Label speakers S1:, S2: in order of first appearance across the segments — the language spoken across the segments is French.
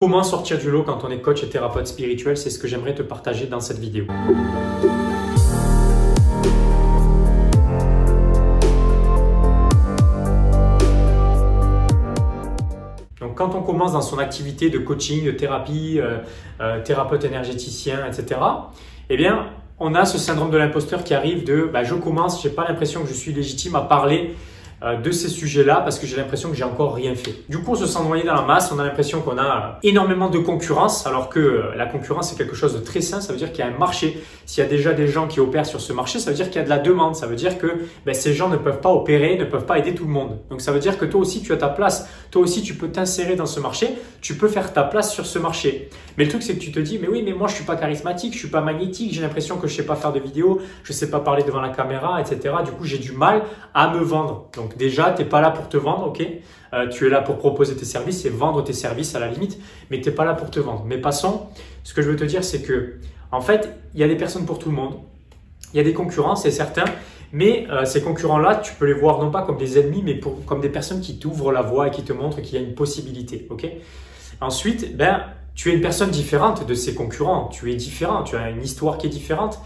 S1: Comment sortir du lot quand on est coach et thérapeute spirituel, c'est ce que j'aimerais te partager dans cette vidéo. Donc quand on commence dans son activité de coaching, de thérapie, thérapeute énergéticien, etc., eh bien, on a ce syndrome de l'imposteur qui arrive de je commence, j'ai pas l'impression que je suis légitime à parler de ces sujets-là parce que j'ai l'impression que j'ai encore rien fait. Du coup, on se sent noyé dans la masse, on a l'impression qu'on a énormément de concurrence alors que la concurrence c'est quelque chose de très sain, ça veut dire qu'il y a un marché. S'il y a déjà des gens qui opèrent sur ce marché, ça veut dire qu'il y a de la demande, ça veut dire que ces gens ne peuvent pas opérer, ne peuvent pas aider tout le monde. Donc ça veut dire que toi aussi tu as ta place, toi aussi tu peux t'insérer dans ce marché, tu peux faire ta place sur ce marché. Mais le truc c'est que tu te dis mais oui mais moi je suis pas charismatique, je suis pas magnétique, j'ai l'impression que je sais pas faire de vidéos, je sais pas parler devant la caméra, etc. Du coup j'ai du mal à me vendre. Donc déjà tu n'es pas là pour te vendre, ok, tu es là pour proposer tes services et vendre tes services à la limite, mais tu n'es pas là pour te vendre. Mais passons, ce que je veux te dire c'est que en fait il y a des personnes pour tout le monde, il y a des concurrents c'est certain, mais ces concurrents-là tu peux les voir non pas comme des ennemis mais comme des personnes qui t'ouvrent la voie et qui te montrent qu'il y a une possibilité, ok. Ensuite, tu es une personne différente de ces concurrents, tu es différent, tu as une histoire qui est différente.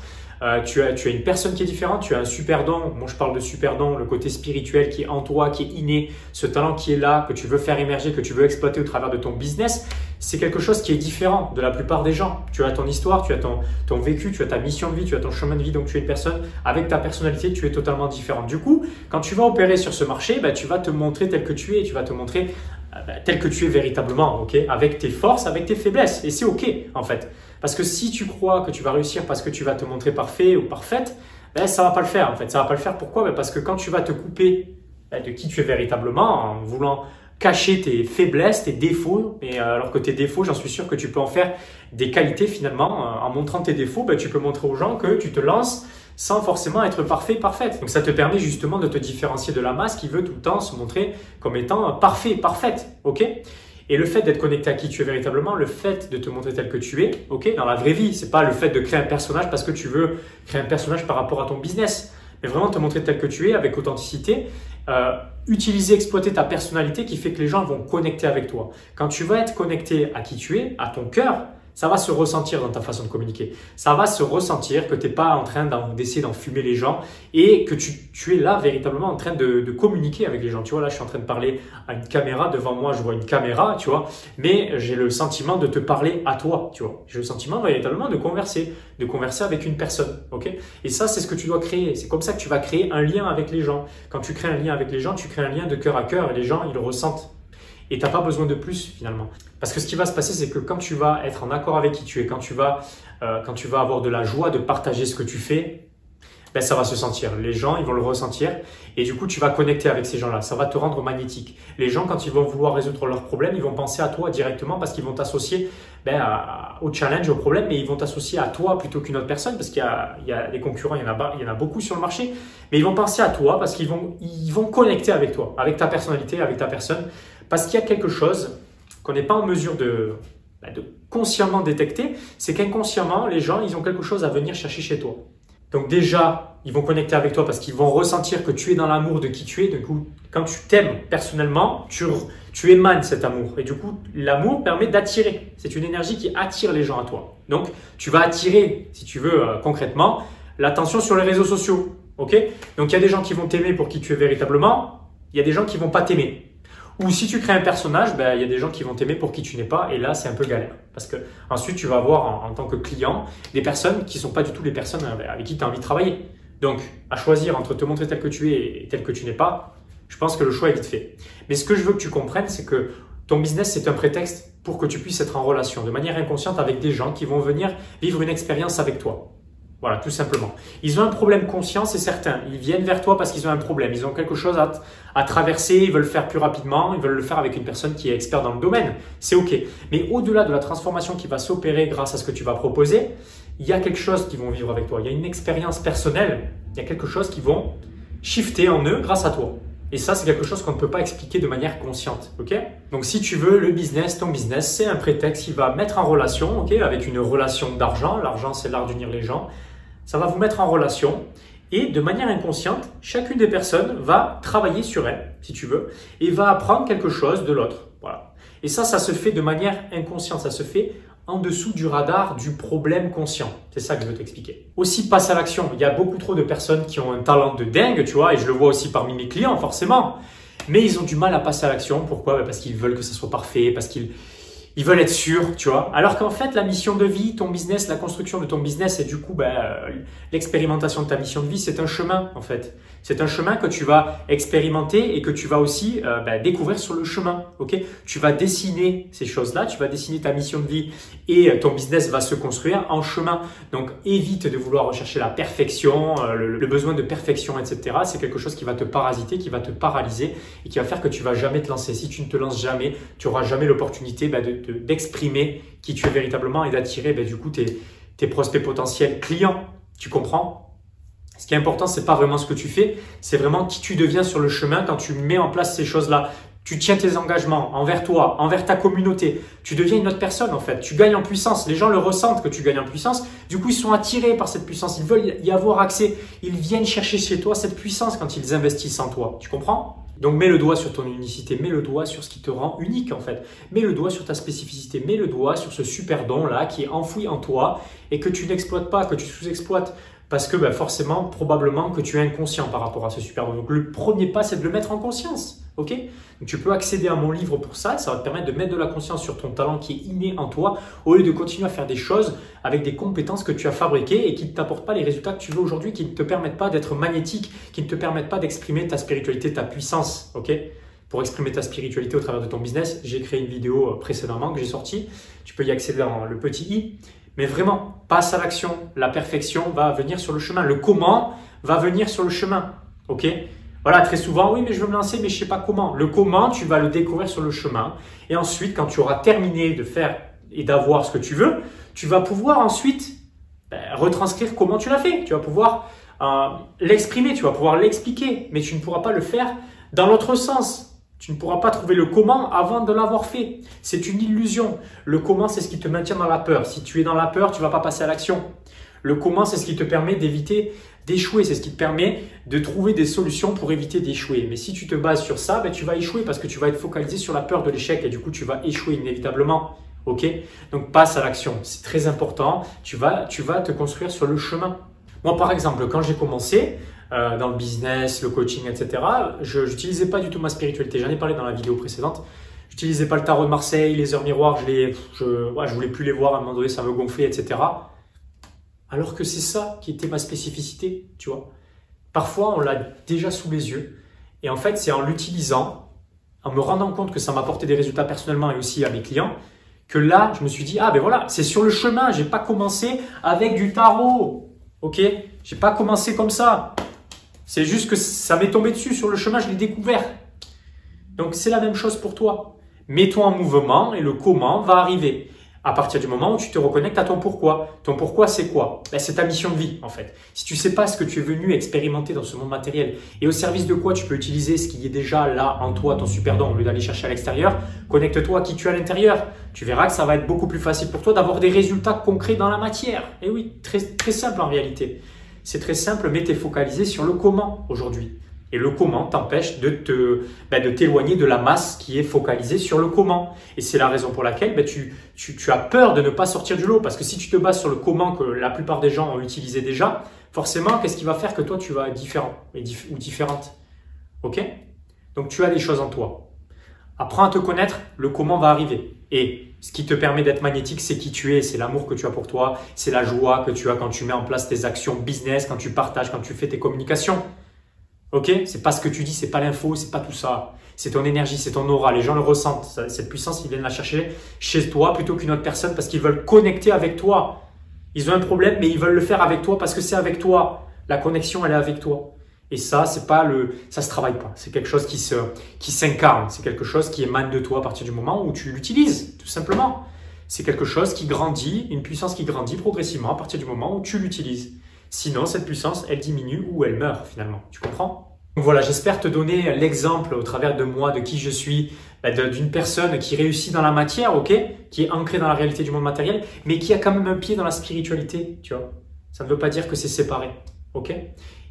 S1: Tu as une personne qui est différente, tu as un super don. Moi, je parle de super don, le côté spirituel qui est en toi, qui est inné, ce talent qui est là, que tu veux faire émerger, que tu veux exploiter au travers de ton business. C'est quelque chose qui est différent de la plupart des gens. Tu as ton histoire, tu as ton vécu, tu as ta mission de vie, tu as ton chemin de vie. Donc, tu es une personne avec ta personnalité, tu es totalement différente. Du coup, quand tu vas opérer sur ce marché, tu vas te montrer tel que tu es, tu vas te montrer tel que tu es véritablement, ok, avec tes forces, avec tes faiblesses. Et c'est ok, en fait. Parce que si tu crois que tu vas réussir parce que tu vas te montrer parfait ou parfaite, ça va pas le faire en fait. Ça va pas le faire. Pourquoi? Parce que quand tu vas te couper de qui tu es véritablement en voulant cacher tes faiblesses, tes défauts, alors que tes défauts, j'en suis sûr que tu peux en faire des qualités finalement. En montrant tes défauts, tu peux montrer aux gens que tu te lances sans forcément être parfait, parfaite. Donc ça te permet justement de te différencier de la masse qui veut tout le temps se montrer comme étant parfait, parfaite, ok? Et le fait d'être connecté à qui tu es véritablement, le fait de te montrer tel que tu es, ok, dans la vraie vie, c'est pas le fait de créer un personnage parce que tu veux créer un personnage par rapport à ton business, mais vraiment te montrer tel que tu es avec authenticité, utiliser, exploiter ta personnalité qui fait que les gens vont connecter avec toi. Quand tu vas être connecté à qui tu es, à ton cœur, ça va se ressentir dans ta façon de communiquer. Ça va se ressentir que tu n'es pas en train d'essayer d'enfumer les gens et que tu es là véritablement en train de communiquer avec les gens. Tu vois, là, je suis en train de parler à une caméra. Devant moi, je vois une caméra, tu vois, mais j'ai le sentiment de te parler à toi, tu vois. J'ai le sentiment véritablement de converser avec une personne, ok? Et ça, c'est ce que tu dois créer. C'est comme ça que tu vas créer un lien avec les gens. Quand tu crées un lien avec les gens, tu crées un lien de cœur à cœur et les gens, ils le ressentent. Et tu n'as pas besoin de plus finalement. Parce que ce qui va se passer, c'est que quand tu vas être en accord avec qui tu es, quand tu vas avoir de la joie de partager ce que tu fais, ça va se sentir. Les gens, ils vont le ressentir et du coup, tu vas connecter avec ces gens-là. Ça va te rendre magnétique. Les gens, quand ils vont vouloir résoudre leurs problèmes, ils vont penser à toi directement parce qu'ils vont t'associer au challenge, au problème, mais ils vont t'associer à toi plutôt qu'une autre personne parce qu'il y a des concurrents, il y en a beaucoup sur le marché, mais ils vont penser à toi parce qu'ils vont connecter avec toi, avec ta personnalité, avec ta personne. Parce qu'il y a quelque chose qu'on n'est pas en mesure de consciemment détecter, c'est qu'inconsciemment, les gens, ils ont quelque chose à venir chercher chez toi. Donc déjà, ils vont connecter avec toi parce qu'ils vont ressentir que tu es dans l'amour de qui tu es. Du coup, quand tu t'aimes personnellement, tu émanes cet amour. Et du coup, l'amour permet d'attirer. C'est une énergie qui attire les gens à toi. Donc, tu vas attirer, si tu veux, concrètement, l'attention sur les réseaux sociaux. Ok? Donc, il y a des gens qui vont t'aimer pour qui tu es véritablement. Il y a des gens qui vont pas t'aimer. Ou si tu crées un personnage, il y a des gens qui vont t'aimer pour qui tu n'es pas et là, c'est un peu galère. Parce que ensuite, tu vas avoir en tant que client des personnes qui ne sont pas du tout les personnes avec qui tu as envie de travailler. Donc, à choisir entre te montrer tel que tu es et tel que tu n'es pas, je pense que le choix est vite fait. Mais ce que je veux que tu comprennes, c'est que ton business, c'est un prétexte pour que tu puisses être en relation de manière inconsciente avec des gens qui vont venir vivre une expérience avec toi. Voilà, tout simplement. Ils ont un problème conscient, c'est certain. Ils viennent vers toi parce qu'ils ont un problème. Ils ont quelque chose à traverser, ils veulent le faire plus rapidement, ils veulent le faire avec une personne qui est experte dans le domaine. C'est OK. Mais au-delà de la transformation qui va s'opérer grâce à ce que tu vas proposer, il y a quelque chose qu'ils vont vivre avec toi. Il y a une expérience personnelle, il y a quelque chose qui vont shifter en eux grâce à toi. Et ça, c'est quelque chose qu'on ne peut pas expliquer de manière consciente, ok? Donc, si tu veux, le business, ton business, c'est un prétexte qui va mettre en relation, ok, avec une relation d'argent. L'argent, c'est l'art d'unir les gens. Ça va vous mettre en relation et de manière inconsciente, chacune des personnes va travailler sur elle, si tu veux, et va apprendre quelque chose de l'autre. Voilà. Et ça se fait de manière inconsciente, ça se fait en dessous du radar du problème conscient. C'est ça que je veux t'expliquer. Aussi, passe à l'action. Il y a beaucoup trop de personnes qui ont un talent de dingue, tu vois, et je le vois aussi parmi mes clients, forcément. Mais ils ont du mal à passer à l'action. Pourquoi? Parce qu'ils veulent que ça soit parfait, parce qu'ils veulent être sûrs, tu vois. Alors qu'en fait, la mission de vie, ton business, la construction de ton business et du coup, l'expérimentation de ta mission de vie, c'est un chemin, en fait. C'est un chemin que tu vas expérimenter et que tu vas aussi découvrir sur le chemin, ok? Tu vas dessiner ces choses-là, tu vas dessiner ta mission de vie et ton business va se construire en chemin. Donc, évite de vouloir rechercher la perfection, le besoin de perfection, etc. C'est quelque chose qui va te parasiter, qui va te paralyser et qui va faire que tu vas jamais te lancer. Si tu ne te lances jamais, tu n'auras jamais l'opportunité d'exprimer qui tu es véritablement et d'attirer du coup tes prospects potentiels clients. Tu comprends? Ce qui est important, c'est pas vraiment ce que tu fais, c'est vraiment qui tu deviens sur le chemin quand tu mets en place ces choses-là. Tu tiens tes engagements envers toi, envers ta communauté. Tu deviens une autre personne en fait. Tu gagnes en puissance. Les gens le ressentent que tu gagnes en puissance. Du coup, ils sont attirés par cette puissance. Ils veulent y avoir accès. Ils viennent chercher chez toi cette puissance quand ils investissent en toi. Tu comprends? Donc, mets le doigt sur ton unicité. Mets le doigt sur ce qui te rend unique en fait. Mets le doigt sur ta spécificité. Mets le doigt sur ce super don là qui est enfoui en toi et que tu n'exploites pas, que tu sous-exploites. Parce que forcément, probablement que tu es inconscient par rapport à ce super don. Donc, le premier pas, c'est de le mettre en conscience. Ok? Donc, tu peux accéder à mon livre pour ça. Ça va te permettre de mettre de la conscience sur ton talent qui est inné en toi au lieu de continuer à faire des choses avec des compétences que tu as fabriquées et qui ne t'apportent pas les résultats que tu veux aujourd'hui, qui ne te permettent pas d'être magnétique, qui ne te permettent pas d'exprimer ta spiritualité, ta puissance. Ok? Pour exprimer ta spiritualité au travers de ton business, j'ai créé une vidéo précédemment que j'ai sortie. Tu peux y accéder dans le petit i. Mais vraiment, passe à l'action. La perfection va venir sur le chemin. Le comment va venir sur le chemin. Ok? Voilà, très souvent, oui, mais je veux me lancer, mais je ne sais pas comment. Le comment, tu vas le découvrir sur le chemin. Et ensuite, quand tu auras terminé de faire et d'avoir ce que tu veux, tu vas pouvoir ensuite retranscrire comment tu l'as fait. Tu vas pouvoir l'exprimer, tu vas pouvoir l'expliquer, mais tu ne pourras pas le faire dans l'autre sens. Tu ne pourras pas trouver le comment avant de l'avoir fait. C'est une illusion. Le comment, c'est ce qui te maintient dans la peur. Si tu es dans la peur, tu ne vas pas passer à l'action. Le comment, c'est ce qui te permet d'éviter d'échouer. C'est ce qui te permet de trouver des solutions pour éviter d'échouer. Mais si tu te bases sur ça, tu vas échouer parce que tu vas être focalisé sur la peur de l'échec et du coup, tu vas échouer inévitablement. Ok? Donc, passe à l'action. C'est très important. Tu vas te construire sur le chemin. Moi, par exemple, quand j'ai commencé dans le business, le coaching, etc., je n'utilisais pas du tout ma spiritualité. J'en ai parlé dans la vidéo précédente. Je n'utilisais pas le tarot de Marseille, les heures miroirs. Je voulais plus les voir. À un moment donné, ça me gonflait, etc. Alors que c'est ça qui était ma spécificité, tu vois. Parfois, on l'a déjà sous les yeux. Et en fait, c'est en l'utilisant, en me rendant compte que ça m'apportait des résultats personnellement et aussi à mes clients, que là, je me suis dit, ah ben voilà, c'est sur le chemin. J'ai pas commencé avec du tarot. Ok? J'ai pas commencé comme ça. C'est juste que ça m'est tombé dessus sur le chemin, je l'ai découvert. Donc, c'est la même chose pour toi. Mets-toi en mouvement et le comment va arriver. À partir du moment où tu te reconnectes à ton pourquoi. Ton pourquoi, c'est quoi? C'est ta mission de vie, en fait. Si tu ne sais pas ce que tu es venu expérimenter dans ce monde matériel et au service de quoi tu peux utiliser ce qui est déjà là en toi, ton super don, au lieu d'aller chercher à l'extérieur, connecte-toi à qui tu es à l'intérieur. Tu verras que ça va être beaucoup plus facile pour toi d'avoir des résultats concrets dans la matière. Et oui, très, très simple en réalité. C'est très simple, mais tu es focalisé sur le comment aujourd'hui. Et le comment t'empêche de t'éloigner de la masse qui est focalisée sur le comment. Et c'est la raison pour laquelle tu as peur de ne pas sortir du lot. Parce que si tu te bases sur le comment que la plupart des gens ont utilisé déjà, forcément, qu'est-ce qui va faire que toi, tu vas être différent ou différente? Ok? Donc, tu as des choses en toi. Apprends à te connaître, le comment va arriver. Et ce qui te permet d'être magnétique, c'est qui tu es, c'est l'amour que tu as pour toi, c'est la joie que tu as quand tu mets en place tes actions business, quand tu partages, quand tu fais tes communications. Ok? C'est pas ce que tu dis, c'est pas l'info, c'est pas tout ça. C'est ton énergie, c'est ton aura. Les gens le ressentent. Cette puissance, ils viennent la chercher chez toi plutôt qu'une autre personne parce qu'ils veulent connecter avec toi. Ils ont un problème, mais ils veulent le faire avec toi parce que c'est avec toi. La connexion, elle est avec toi. Et ça, ça se travaille pas. C'est quelque chose qui s'incarne. C'est quelque chose qui émane de toi à partir du moment où tu l'utilises, tout simplement. C'est quelque chose qui grandit, une puissance qui grandit progressivement à partir du moment où tu l'utilises. Sinon, cette puissance, elle diminue ou elle meurt finalement. Tu comprends? Donc voilà, j'espère te donner l'exemple au travers de moi, de qui je suis, d'une personne qui réussit dans la matière, ok, qui est ancrée dans la réalité du monde matériel, mais qui a quand même un pied dans la spiritualité, tu vois. Ça ne veut pas dire que c'est séparé, ok?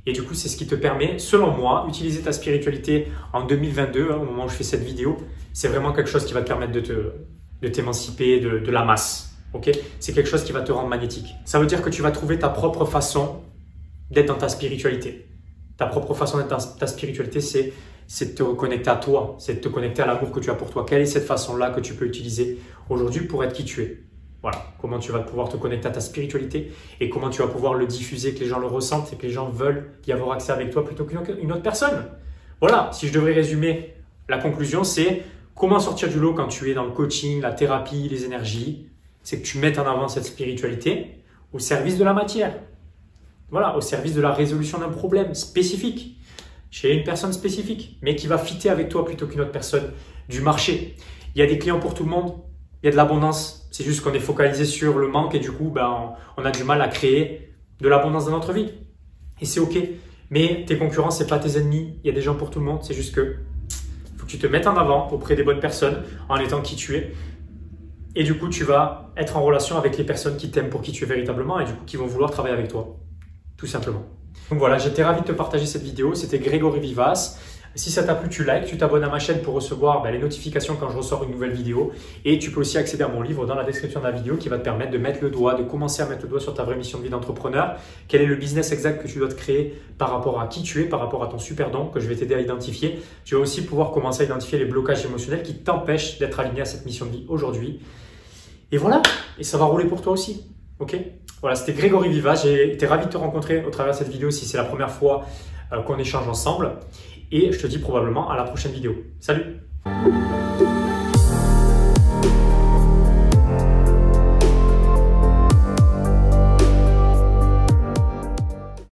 S1: Et du coup, c'est ce qui te permet, selon moi, utiliser ta spiritualité en 2022, au moment où je fais cette vidéo, c'est vraiment quelque chose qui va te permettre de t'émanciper de la masse. Okay, c'est quelque chose qui va te rendre magnétique. Ça veut dire que tu vas trouver ta propre façon d'être dans ta spiritualité. Ta propre façon d'être dans ta spiritualité, c'est de te reconnecter à toi, c'est de te connecter à l'amour que tu as pour toi. Quelle est cette façon-là que tu peux utiliser aujourd'hui pour être qui tu es? Voilà, comment tu vas pouvoir te connecter à ta spiritualité et comment tu vas pouvoir le diffuser, que les gens le ressentent et que les gens veulent y avoir accès avec toi plutôt qu'une autre personne. Voilà, si je devrais résumer la conclusion, c'est comment sortir du lot quand tu es dans le coaching, la thérapie, les énergies. C'est que tu mettes en avant cette spiritualité au service de la matière. Voilà, au service de la résolution d'un problème spécifique, chez une personne spécifique, mais qui va fitter avec toi plutôt qu'une autre personne du marché. Il y a des clients pour tout le monde, il y a de l'abondance. C'est juste qu'on est focalisé sur le manque et du coup, on a du mal à créer de l'abondance dans notre vie. Et c'est OK. Mais tes concurrents, ce n'est pas tes ennemis. Il y a des gens pour tout le monde. C'est juste que faut que tu te mettes en avant auprès des bonnes personnes en étant qui tu es. Et du coup, tu vas être en relation avec les personnes qui t'aiment pour qui tu es véritablement et du coup, qui vont vouloir travailler avec toi. Tout simplement. Donc voilà, j'étais ravi de te partager cette vidéo. C'était Grégory Vivas. Si ça t'a plu, tu likes, tu t'abonnes à ma chaîne pour recevoir les notifications quand je ressors une nouvelle vidéo. Et tu peux aussi accéder à mon livre dans la description de la vidéo qui va te permettre de mettre le doigt, de commencer à mettre le doigt sur ta vraie mission de vie d'entrepreneur. Quel est le business exact que tu dois te créer par rapport à qui tu es, par rapport à ton super don que je vais t'aider à identifier. Tu vas aussi pouvoir commencer à identifier les blocages émotionnels qui t'empêchent d'être aligné à cette mission de vie aujourd'hui. Et voilà, et ça va rouler pour toi aussi. Ok? Voilà, c'était Grégory Vivas. J'ai été ravi de te rencontrer au travers de cette vidéo si c'est la première fois qu'on échange ensemble. Et je te dis probablement à la prochaine vidéo. Salut!